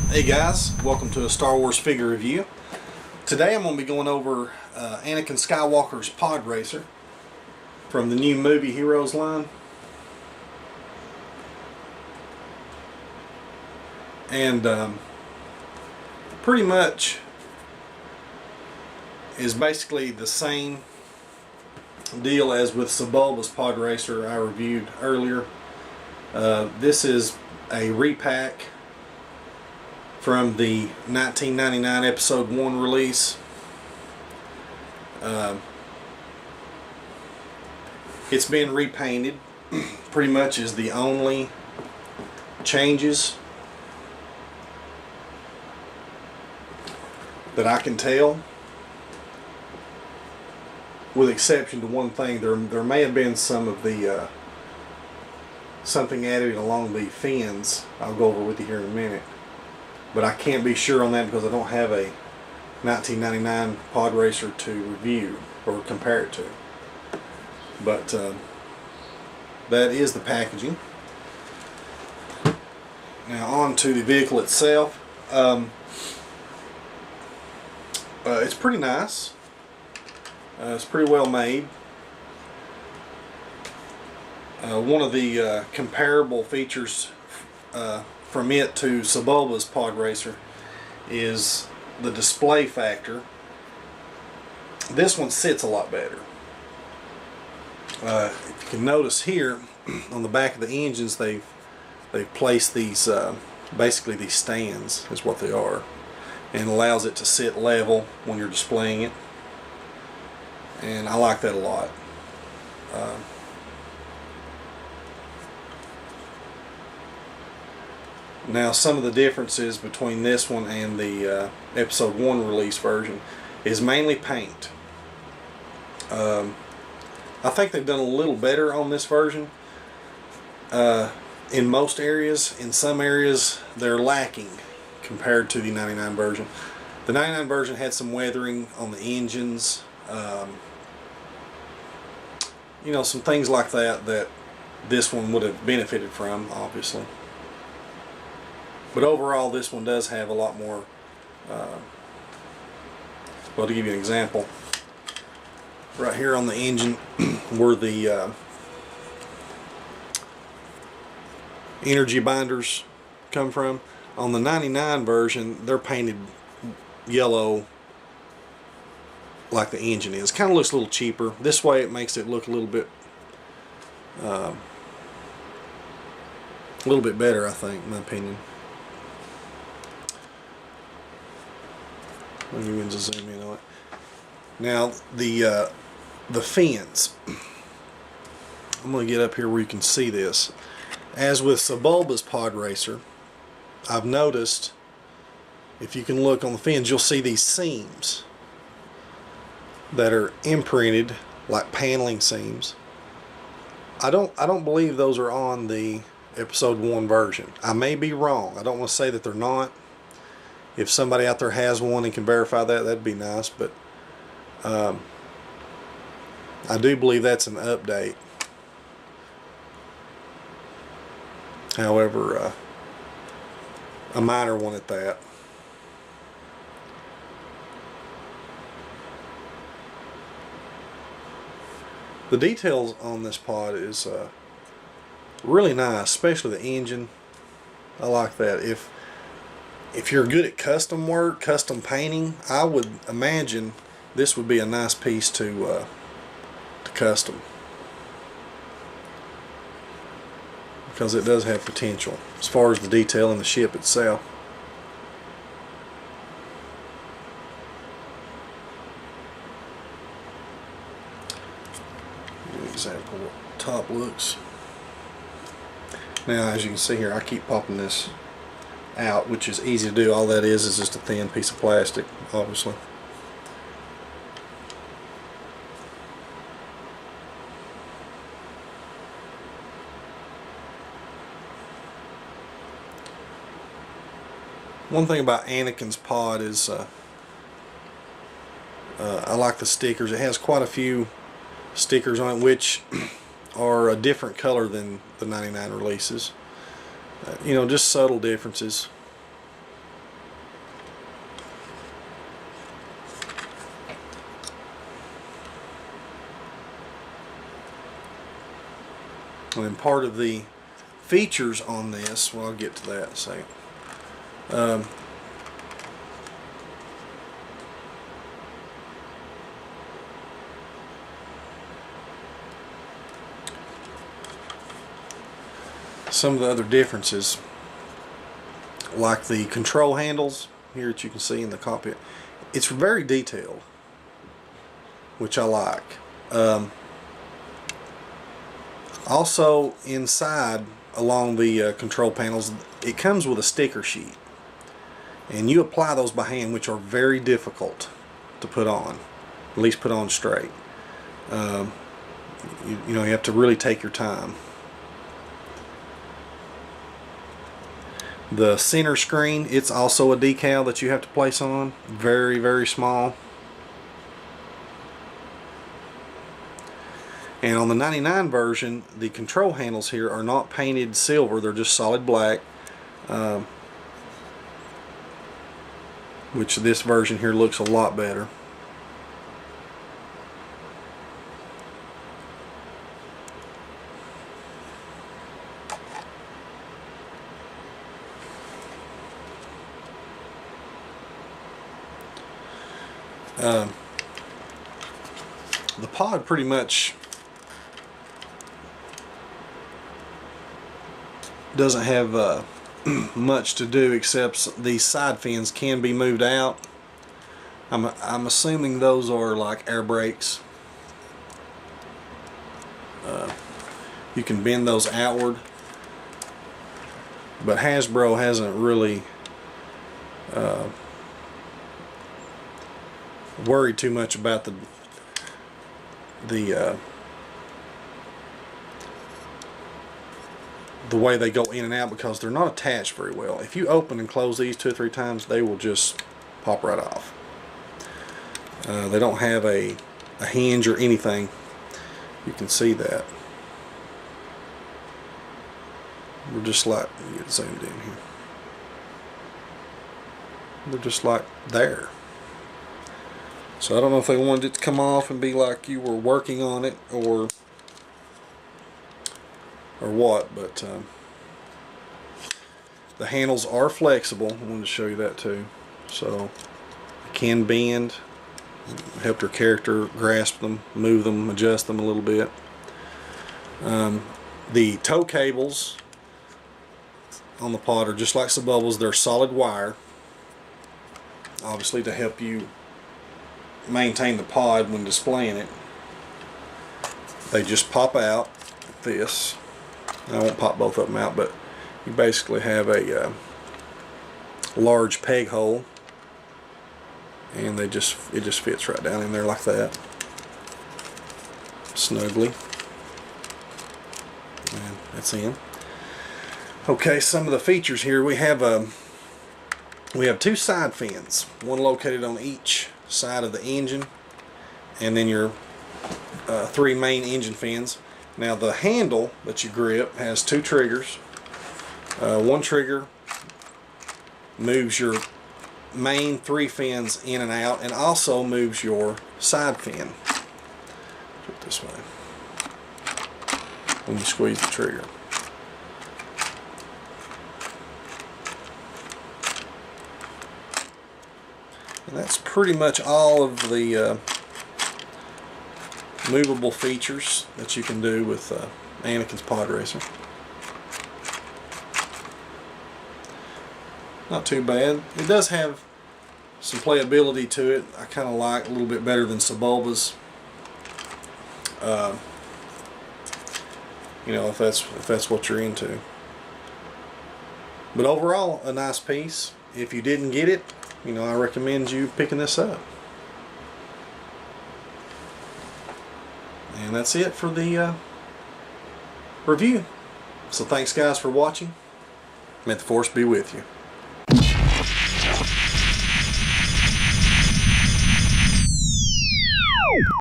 Hey guys, welcome to a Star Wars figure review. Today I'm going to be going over Anakin Skywalker's Podracer from the new Movie Heroes line. And pretty much is basically the same deal as with Sebulba's Podracer I reviewed earlier. This is a repack from the 1999 Episode 1 release. It's been repainted, pretty much is the only changes that I can tell, with exception to one thing. There may have been some of the something added along the fins I'll go over with you here in a minute. But I can't be sure on that because I don't have a 1999 Podracer to review or compare it to. But that is the packaging. Now on to the vehicle itself. It's pretty nice. It's pretty well made. One of the comparable features from it to Sebulba's Podracer is the display factor. This one sits a lot better. If you can notice here on the back of the engines, they've placed these basically these stands is what they are, and allows it to sit level when you're displaying it, and I like that a lot. Now, some of the differences between this one and the Episode 1 release version is mainly paint. I think they've done a little better on this version in most areas. In some areas they're lacking compared to the 99 version. The 99 version had some weathering on the engines, you know, some things like that that this one would have benefited from, obviously. But overall, this one does have a lot more, well, to give you an example, right here on the engine where the energy binders come from, on the 99 version, they're painted yellow like the engine is. Kind of looks a little cheaper. This way it makes it look a little bit better, I think, in my opinion. Let me just zoom in on it. Now the fins. I'm going to get up here where you can see this. As with Sebulba's Podracer, I've noticed, if you can look on the fins, you'll see these seams that are imprinted like paneling seams. I don't believe those are on the Episode 1 version. I may be wrong. I don't want to say that they're not. If somebody out there has one and can verify that, that'd be nice. But I do believe that's an update. However, a minor one at that. The details on this pod is really nice, especially the engine. I like that. If you're good at custom work, custom painting, I would imagine this would be a nice piece to custom, because it does have potential as far as the detail in the ship itself. Give you an example of what the top looks. Now, as you can see here, I keep popping this out, which is easy to do. All that is just a thin piece of plastic, obviously. One thing about Anakin's pod is I like the stickers. It has quite a few stickers on it, which are a different color than the 99 releases. You know, just subtle differences. And then part of the features on this, well, I'll get to that in a second. Some of the other differences, like the control handles here that you can see in the cockpit, it's very detailed, which I like. Also inside along the control panels, it comes with a sticker sheet, and you apply those by hand, which are very difficult to put on, at least put on straight. You know, you have to really take your time. The center screen, it's also a decal that you have to place on, very, very small. And on the 99 version, the control handles here are not painted silver, they're just solid black, which this version here looks a lot better. The pod pretty much doesn't have much to do, except these side fins can be moved out. I'm assuming those are like air brakes. You can bend those outward, but Hasbro hasn't really worried too much about the way they go in and out, because they're not attached very well. If you open and close these 2 or 3 times, they will just pop right off. They don't have a hinge or anything. You can see that. We're just like, let me get zoomed in here. They're just like there. So I don't know if they wanted it to come off and be like you were working on it or what, but the handles are flexible. I wanted to show you that too. So it can bend, help your character grasp them, move them, adjust them a little bit. The tow cables on the pod are just like Sebulba's. They're solid wire, obviously to help you maintain the pod when displaying it. They just pop out like this. I won't pop both of them out, but you basically have a large peg hole, and it just fits right down in there like that, snugly, and that's in. Okay, some of the features here, we have 2 side fins, one located on each side of the engine, and then your 3 main engine fins. Now the handle that you grip has 2 triggers. One trigger moves your main 3 fins in and out, and also moves your side fin. Do it this way when you squeeze the trigger. And that's pretty much all of the movable features that you can do with Anakin's Podracer. Not too bad. It does have some playability to it. I kind of like a little bit better than Sebulba's. You know, if that's what you're into. But overall, a nice piece. If you didn't get it, you know, I recommend you picking this up. And that's it for the review. So thanks guys for watching. May the Force be with you.